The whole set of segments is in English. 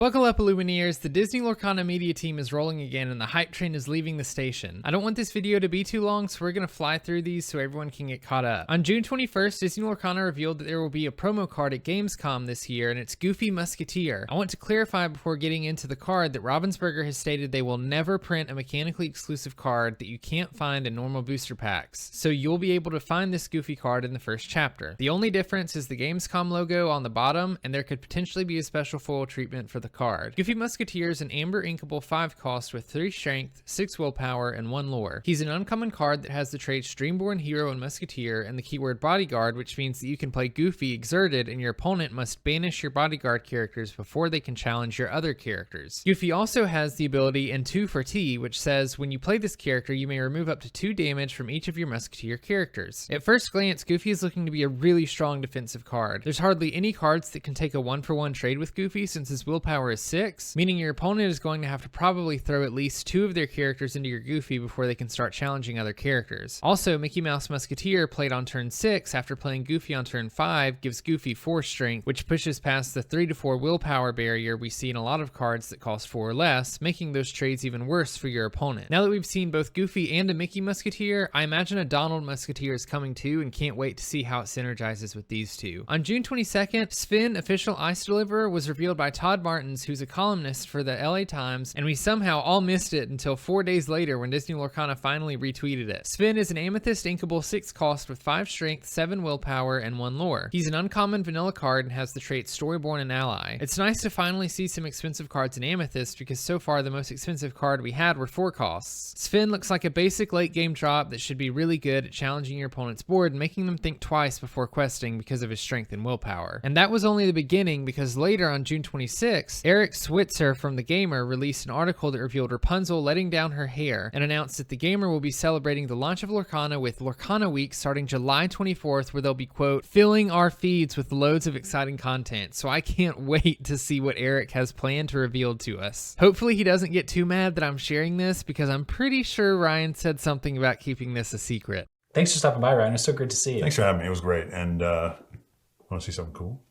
Buckle up, Illumineers. The Disney Lorcana media team is rolling again and the hype train is leaving the station. I don't want this video to be too long, so we're going to fly through these so everyone can get caught up. On June 21st, Disney Lorcana revealed that there will be a promo card at Gamescom this year, and it's Goofy Musketeer. I want to clarify before getting into the card that Ravensburger has stated they will never print a mechanically exclusive card that you can't find in normal booster packs, so you'll be able to find this Goofy card in the first chapter. The only difference is the Gamescom logo on the bottom, and there could potentially be a special foil treatment for the card. Goofy Musketeer is an amber inkable 5 cost with 3 strength, 6 willpower, and 1 lore. He's an uncommon card that has the traits Dreamborn Hero and Musketeer and the keyword Bodyguard, which means that you can play Goofy exerted and your opponent must banish your Bodyguard characters before they can challenge your other characters. Goofy also has the ability and 2 for T, which says when you play this character you may remove up to 2 damage from each of your Musketeer characters. At first glance, Goofy is looking to be a really strong defensive card. There's hardly any cards that can take a 1-for-1 trade with Goofy since his willpower is 6, meaning your opponent is going to have to probably throw at least 2 of their characters into your Goofy before they can start challenging other characters. Also, Mickey Mouse Musketeer played on turn 6 after playing Goofy on turn 5 gives Goofy 4 strength, which pushes past the 3 to 4 willpower barrier we see in a lot of cards that cost 4 or less, making those trades even worse for your opponent. Now that we've seen both Goofy and a Mickey Musketeer, I imagine a Donald Musketeer is coming too and can't wait to see how it synergizes with these two. On June 22nd, Sven, official ice deliverer, was revealed by Todd Martins, who's a columnist for the LA Times, and we somehow all missed it until 4 days later when Disney Lorcana finally retweeted it. Sven is an amethyst inkable 6 cost with 5 strength, 7 willpower, and 1 lore. He's an uncommon vanilla card and has the traits Storyborn and Ally. It's nice to finally see some expensive cards in amethyst because so far the most expensive card we had were 4 costs. Sven looks like a basic late game drop that should be really good at challenging your opponent's board and making them think twice before questing because of his strength and willpower. And that was only the beginning, because later on June 26th, Eric Switzer from The Gamer released an article that revealed Rapunzel letting down her hair and announced that The Gamer will be celebrating the launch of Lorcana with Lorcana Week starting July 24th, where they'll be, quote, filling our feeds with loads of exciting content. So I can't wait to see what Eric has planned to reveal to us. Hopefully he doesn't get too mad that I'm sharing this, because I'm pretty sure Ryan said something about keeping this a secret. Thanks for stopping by, Ryan. It's so great to see you. Thanks for having me. It was great. And want to see something cool?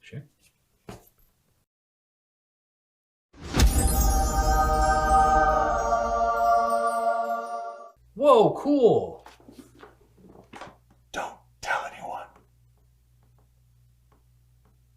Sure. Whoa, cool. Don't tell anyone.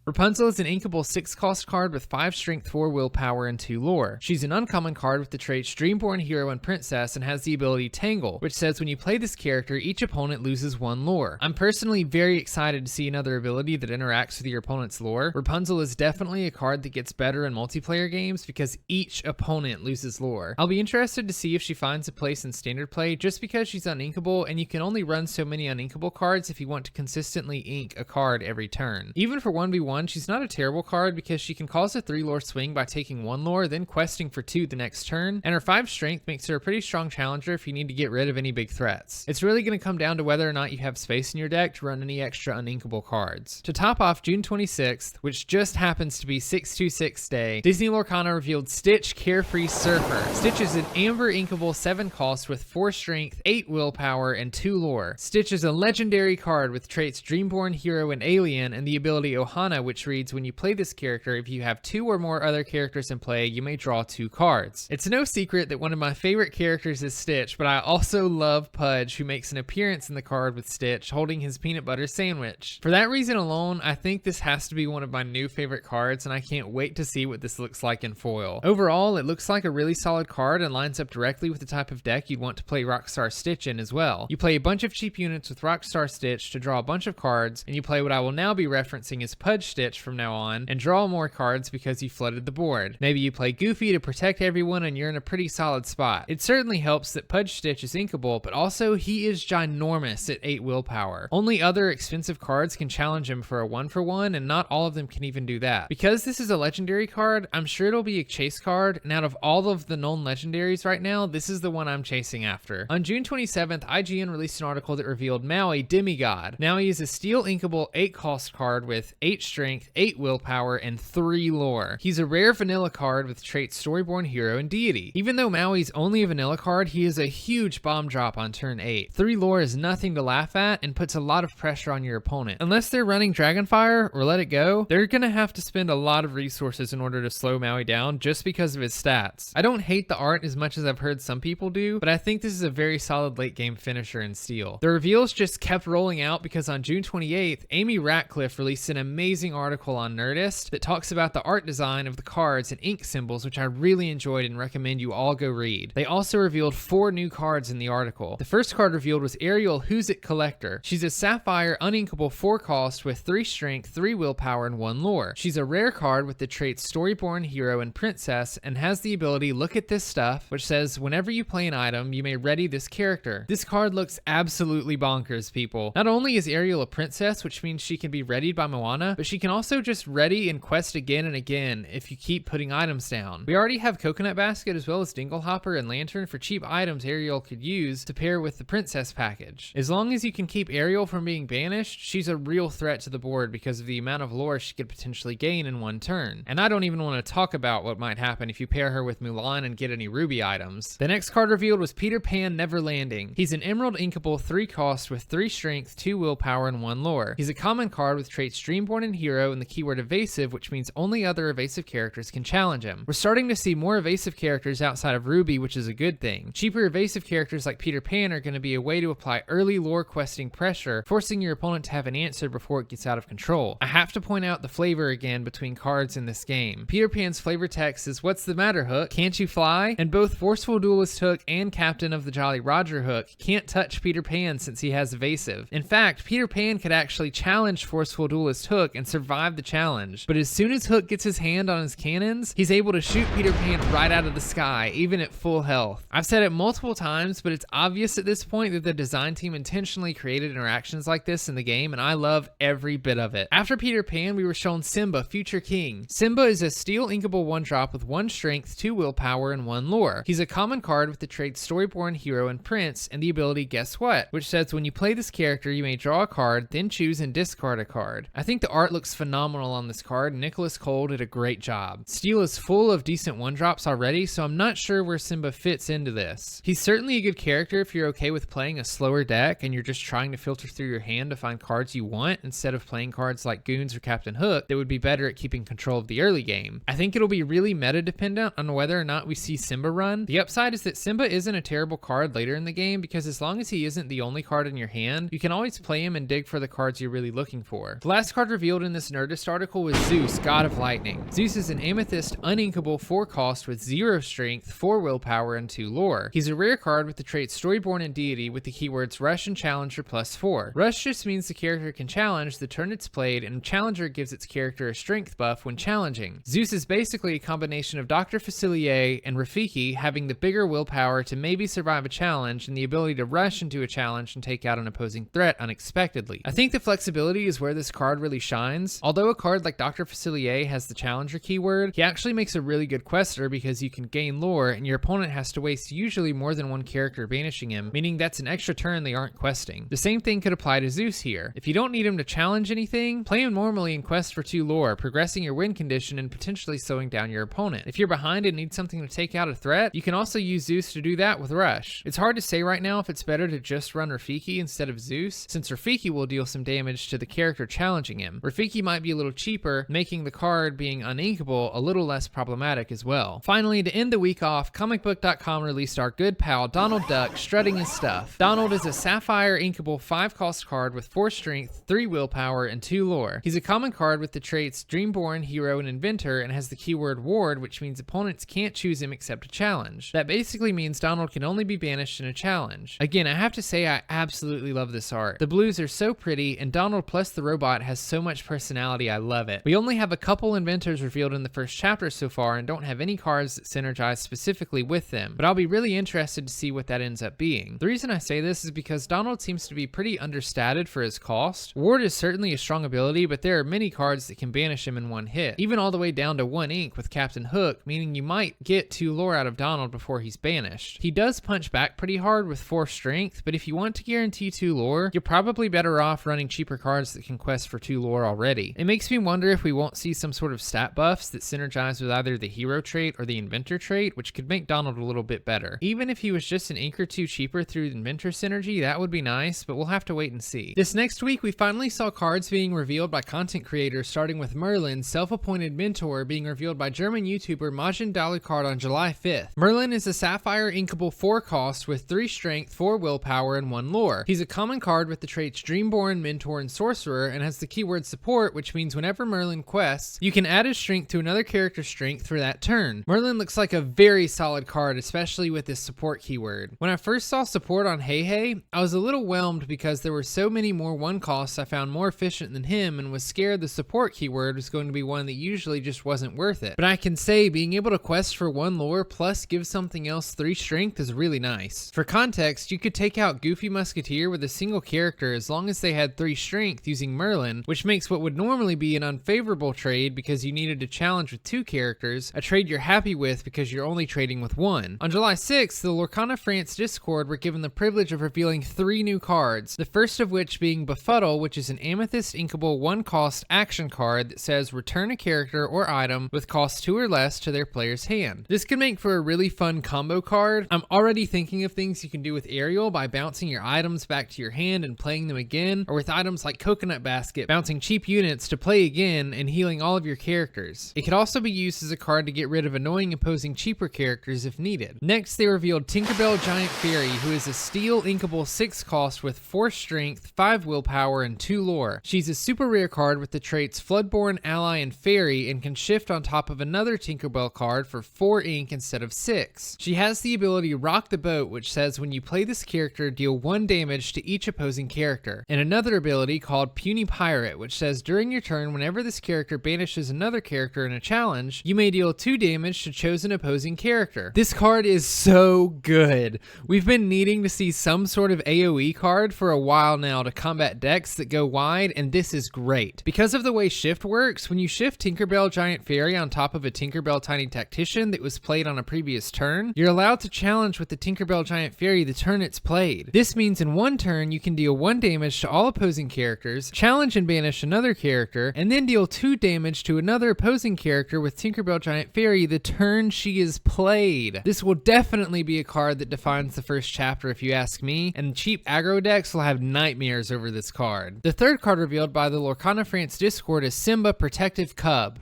Rapunzel is an inkable 6 cost card with 5 strength, 4 willpower, and 2 lore. She's an uncommon card with the traits Dreamborn Hero and Princess and has the ability Tangle, which says when you play this character, each opponent loses 1 lore. I'm personally very excited to see another ability that interacts with your opponent's lore. Rapunzel is definitely a card that gets better in multiplayer games because each opponent loses lore. I'll be interested to see if she finds a place in standard play just because she's uninkable, and you can only run so many uninkable cards if you want to consistently ink a card every turn. Even for 1v1, she's not a terrible card because she can cause a 3 lore swing by taking 1 lore, then questing for 2 the next turn, and her 5 strength makes her a pretty strong challenger if you need to get rid of any big threats. It's really going to come down to whether or not you have space in your deck to run any extra uninkable cards. To top off June 26th, which just happens to be 626 Day, Disney Lorcana revealed Stitch Carefree Surfer. Stitch is an amber inkable 7 cost with 4 strength, 8 willpower, and 2 lore. Stitch is a legendary card with traits Dreamborn Hero and Alien and the ability Ohana, which reads when you play this character, if you have 2 or more other characters in play, you may draw 2 cards. It's no secret that one of my favorite characters is Stitch, but I also love Pudge, who makes an appearance in the card with Stitch holding his peanut butter sandwich. For that reason alone, I think this has to be one of my new favorite cards, and I can't wait to see what this looks like in foil. Overall, it looks like a really solid card and lines up directly with the type of deck you'd want to play Rockstar Stitch in as well. You play a bunch of cheap units with Rockstar Stitch to draw a bunch of cards, and you play what I will now be referencing as Pudge Stitch from now on, and draw more cards because you flooded the board. Maybe you play Goofy to protect everyone and you're in a pretty solid spot. It certainly helps that Pudge Stitch is inkable, but also he is ginormous at 8 willpower. Only other expensive cards can challenge him for a 1-for-1, and not all of them can even do that. Because this is a legendary card, I'm sure it'll be a chase card, and out of all of the known legendaries right now, this is the one I'm chasing after. On June 27th, IGN released an article that revealed Maui Demigod. Maui is a steel inkable 8 cost card with 8 strength, strength, 8 willpower, and 3 lore. He's a rare vanilla card with traits Storyborn Hero and Deity. Even though Maui's only a vanilla card, he is a huge bomb drop on turn 8. 3 lore is nothing to laugh at and puts a lot of pressure on your opponent. Unless they're running Dragonfire or Let It Go, they're gonna have to spend a lot of resources in order to slow Maui down just because of his stats. I don't hate the art as much as I've heard some people do, but I think this is a very solid late game finisher in Steel. The reveals just kept rolling out because on June 28th, Amy Ratcliffe released an amazing article on Nerdist that talks about the art design of the cards and ink symbols, which I really enjoyed and recommend you all go read. They also revealed 4 new cards in the article. The first card revealed was Ariel Who's It Collector. She's a sapphire uninkable 4 cost with 3 strength, 3 willpower, and 1 lore. She's a rare card with the traits Storyborn Hero and Princess and has the ability Look at This Stuff, which says whenever you play an item, you may ready this character. This card looks absolutely bonkers, people. Not only is Ariel a princess, which means she can be readied by Moana, but she can also just ready and quest again and again if you keep putting items down. We already have Coconut Basket as well as Dinglehopper and Lantern for cheap items Ariel could use to pair with the princess package. As long as you can keep Ariel from being banished, she's a real threat to the board because of the amount of lore she could potentially gain in one turn. And I don't even want to talk about what might happen if you pair her with Mulan and get any ruby items. The next card revealed was Peter Pan Never Landing. He's an emerald inkable 3 cost with 3 strength, 2 willpower, and 1 lore. He's a common card with traits Dreamborn and Hero and the keyword evasive, which means only other evasive characters can challenge him. We're starting to see more evasive characters outside of Ruby, which is a good thing. Cheaper evasive characters like Peter Pan are going to be a way to apply early lore questing pressure, forcing your opponent to have an answer before it gets out of control. I have to point out the flavor again between cards in this game. Peter Pan's flavor text is "What's the matter, Hook? Can't you fly?" And both Forceful Duelist Hook and Captain of the Jolly Roger Hook can't touch Peter Pan since he has evasive. In fact, Peter Pan could actually challenge Forceful Duelist Hook and survive the challenge, but as soon as Hook gets his hand on his cannons, he's able to shoot Peter Pan right out of the sky, even at full health. I've said it multiple times, but it's obvious at this point that the design team intentionally created interactions like this in the game, and I love every bit of it. After Peter Pan, we were shown Simba, Future King. Simba is a steel inkable 1-drop with 1 strength, 2 willpower, and 1 lore. He's a common card with the traits Storyborn Hero and Prince and the ability Guess What, which says when you play this character, you may draw a card, then choose and discard a card. I think the art looks phenomenal on this card, and Nicholas Cole did a great job. Steel is full of decent 1-drops already, so I'm not sure where Simba fits into this. He's certainly a good character if you're okay with playing a slower deck and you're just trying to filter through your hand to find cards you want instead of playing cards like Goons or Captain Hook that would be better at keeping control of the early game. I think it'll be really meta dependent on whether or not we see Simba run. The upside is that Simba isn't a terrible card later in the game because as long as he isn't the only card in your hand, you can always play him and dig for the cards you're really looking for. The last card revealed in this Nerdist article was Zeus, God of Lightning. Zeus is an amethyst uninkable 4 cost with 0 strength, 4 willpower, and 2 lore. He's a rare card with the traits Storyborn and Deity with the keywords Rush and Challenger +4. Rush just means the character can challenge the turn it's played, and Challenger gives its character a strength buff when challenging. Zeus is basically a combination of Dr. Facilier and Rafiki, having the bigger willpower to maybe survive a challenge and the ability to rush into a challenge and take out an opposing threat unexpectedly. I think the flexibility is where this card really shines. Although a card like Dr. Facilier has the Challenger keyword, he actually makes a really good quester because you can gain lore and your opponent has to waste usually more than one character banishing him, meaning that's an extra turn they aren't questing. The same thing could apply to Zeus here. If you don't need him to challenge anything, play him normally and quest for 2 lore, progressing your win condition and potentially slowing down your opponent. If you're behind and need something to take out a threat, you can also use Zeus to do that with Rush. It's hard to say right now if it's better to just run Rafiki instead of Zeus, since Rafiki will deal some damage to the character challenging him. Rafiki might be a little cheaper, making the card being uninkable a little less problematic as well. Finally, to end the week off, comicbook.com released our good pal Donald Duck strutting his stuff. Donald is a sapphire inkable 5-cost card with 4 strength, 3 willpower, and 2 lore. He's a common card with the traits Dreamborn, Hero, and Inventor, and has the keyword Ward, which means opponents can't choose him except a challenge. That basically means Donald can only be banished in a challenge. Again, I have to say I absolutely love this art. The blues are so pretty, and Donald plus the robot has so much personality, I love it. We only have a couple inventors revealed in the first chapter so far and don't have any cards that synergize specifically with them, but I'll be really interested to see what that ends up being. The reason I say this is because Donald seems to be pretty understated for his cost. Ward is certainly a strong ability, but there are many cards that can banish him in one hit, even all the way down to 1 ink with Captain Hook, meaning you might get 2 lore out of Donald before he's banished. He does punch back pretty hard with 4 strength, but if you want to guarantee 2 lore, you're probably better off running cheaper cards that can quest for 2 lore already. already. It makes me wonder if we won't see some sort of stat buffs that synergize with either the hero trait or the inventor trait, which could make Donald a little bit better. Even if he was just an ink or two cheaper through inventor synergy, that would be nice, but we'll have to wait and see. This next week, we finally saw cards being revealed by content creators, starting with Merlin, self-appointed mentor, being revealed by German YouTuber Majin Dalucard on July 5th. Merlin is a Sapphire inkable 4 cost with 3 strength, 4 willpower, and 1 lore. He's a common card with the traits Dreamborn, Mentor, and Sorcerer, and has the keyword support, which means whenever Merlin quests, you can add his strength to another character's strength for that turn. Merlin looks like a very solid card, especially with this support keyword. When I first saw support on Hey Hey, I was a little whelmed because there were so many more 1 costs I found more efficient than him, and was scared the support keyword was going to be one that usually just wasn't worth it. But I can say being able to quest for 1 lore plus give something else 3 strength is really nice. For context, you could take out Goofy Musketeer with a single character as long as they had 3 strength using Merlin, which makes what would normally be an unfavorable trade because you needed to challenge with 2 characters, a trade you're happy with because you're only trading with 1. On July 6th, the Lorcana France Discord were given the privilege of revealing 3 new cards, the first of which being Befuddle, which is an amethyst inkable 1 cost action card that says return a character or item with cost 2 or less to their player's hand. This could make for a really fun combo card. I'm already thinking of things you can do with Ariel by bouncing your items back to your hand and playing them again, or with items like Coconut Basket, bouncing cheap units to play again and healing all of your characters. It could also be used as a card to get rid of annoying opposing cheaper characters if needed. Next, they revealed Tinkerbell Giant Fairy, who is a steel inkable 6 cost with 4 strength, 5 willpower, and 2 lore. She's a super rare card with the traits Floodborn, Ally, and Fairy, and can shift on top of another Tinkerbell card for 4 ink instead of 6. She has the ability Rock the Boat, which says when you play this character, deal 1 damage to each opposing character, and another ability called Puny Pirate, which says during your turn, whenever this character banishes another character in a challenge, you may deal 2 damage to chosen opposing character. This card is so good. We've been needing to see some sort of AoE card for a while now to combat decks that go wide, and this is great. Because of the way shift works, when you shift Tinkerbell Giant Fairy on top of a Tinkerbell Tiny Tactician that was played on a previous turn, you're allowed to challenge with the Tinkerbell Giant Fairy the turn it's played. This means in 1 turn you can deal 1 damage to all opposing characters, challenge and banish another character, and then deal 2 damage to another opposing character with Tinkerbell Giant Fairy the turn she is played. This will definitely be a card that defines the first chapter if you ask me, and cheap aggro decks will have nightmares over this card. The third card revealed by the Lorcana France Discord is Simba Protective Cub.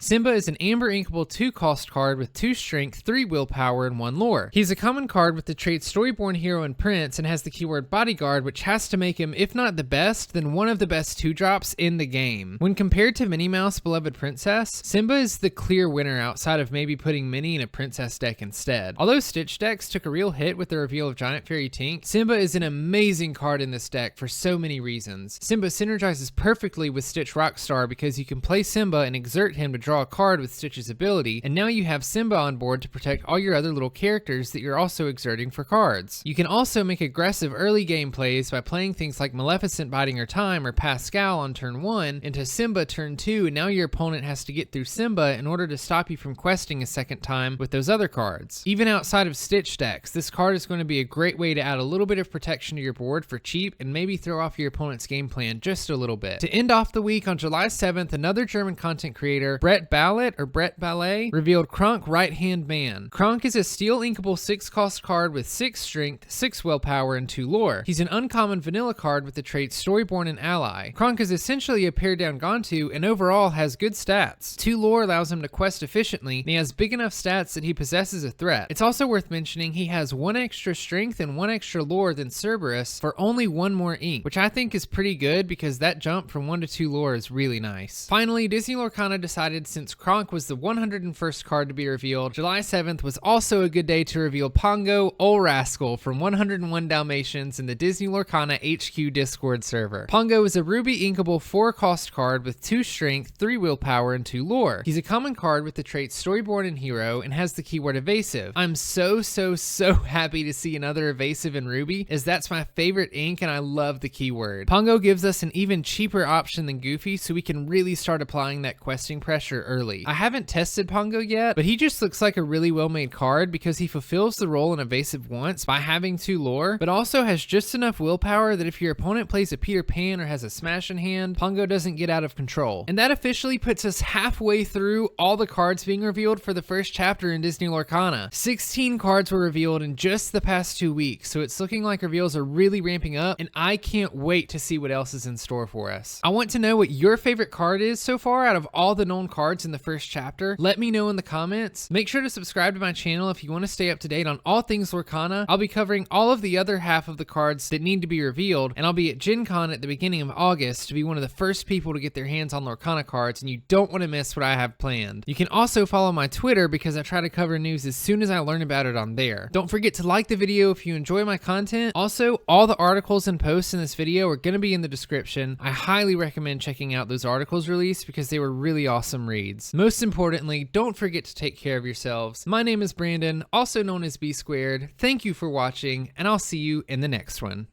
Simba is an amber inkable 2 cost card with 2 strength, 3 willpower, and 1 lore. He's a common card with the traits Storyborn Hero and Prince, and has the keyword Bodyguard, which has to make him, if not the best, then one of the best 2-drops in the game. When compared to Minnie Mouse Beloved Princess, Simba is the clear winner outside of maybe putting Minnie in a Princess deck instead. Although Stitch decks took a real hit with the reveal of Giant Fairy Tink, Simba is an amazing card in this deck for so many reasons. Simba synergizes perfectly with Stitch Rockstar because you can play Simba and exert him to draw a card with Stitch's ability, and now you have Simba on board to protect all your other little characters that you're also exerting for cards. You can also make aggressive early game plays by playing things like Maleficent Biding Her Time or Pascal on turn 1 into Simba turn 2, and now your opponent has to get through Simba in order to stop you from questing a second time with those other cards. Even outside of Stitch decks, this card is going to be a great way to add a little bit of protection to your board for cheap and maybe throw off your opponent's game plan just a little bit. To end off the week on July 7th, another German content creator, Brett Ballet, revealed Kronk Right Hand Man. Kronk is a steel inkable 6 cost card with 6 strength, 6 willpower, and 2 lore. He's an uncommon vanilla card with the traits Storyborn and Ally. Kronk is essentially a pared down Gontu and overall has good stats. 2 lore allows him to quest efficiently, and he has big enough stats that he possesses a threat. It's also worth mentioning he has 1 extra strength and 1 extra lore than Cerberus for only 1 more ink, which I think is pretty good because that jump from 1 to 2 lore is really nice. Finally, Disney Lorcana decided since Kronk was the 101st card to be revealed, July 7th was also a good day to reveal Pongo, Ol Rascal from 101 Dalmatians in the Disney Lorcana HQ Discord server. Pongo is a ruby inkable 4 cost card with 2 strength, 3 willpower, and 2 lore. He's a common card with the traits Storyborn and Hero and has the keyword Evasive. I'm so happy to see another Evasive in Ruby, as that's my favorite ink and I love the keyword. Pongo gives us an even cheaper option than Goofy, so we can really start applying that questing pressure capture early. I haven't tested Pongo yet, but he just looks like a really well-made card because he fulfills the role in evasive once by having 2 lore, but also has just enough willpower that if your opponent plays a Peter Pan or has a smash in hand, Pongo doesn't get out of control. And that officially puts us halfway through all the cards being revealed for the first chapter in Disney Lorcana. 16 cards were revealed in just the past 2 weeks, so it's looking like reveals are really ramping up, and I can't wait to see what else is in store for us. I want to know what your favorite card is so far out of all the known cards in the first chapter. Let me know in the comments. Make sure to subscribe to my channel if you want to stay up to date on all things Lorcana. I'll be covering all of the other half of the cards that need to be revealed, and I'll be at Gen Con at the beginning of August to be one of the first people to get their hands on Lorcana cards, and you don't want to miss what I have planned. You can also follow my Twitter because I try to cover news as soon as I learn about it on there. Don't forget to like the video if you enjoy my content. Also, all the articles and posts in this video are going to be in the description. I highly recommend checking out those articles released because they were really awesome reads. Most importantly, don't forget to take care of yourselves. My name is Brandon, also known as B Squared. Thank you for watching, and I'll see you in the next one.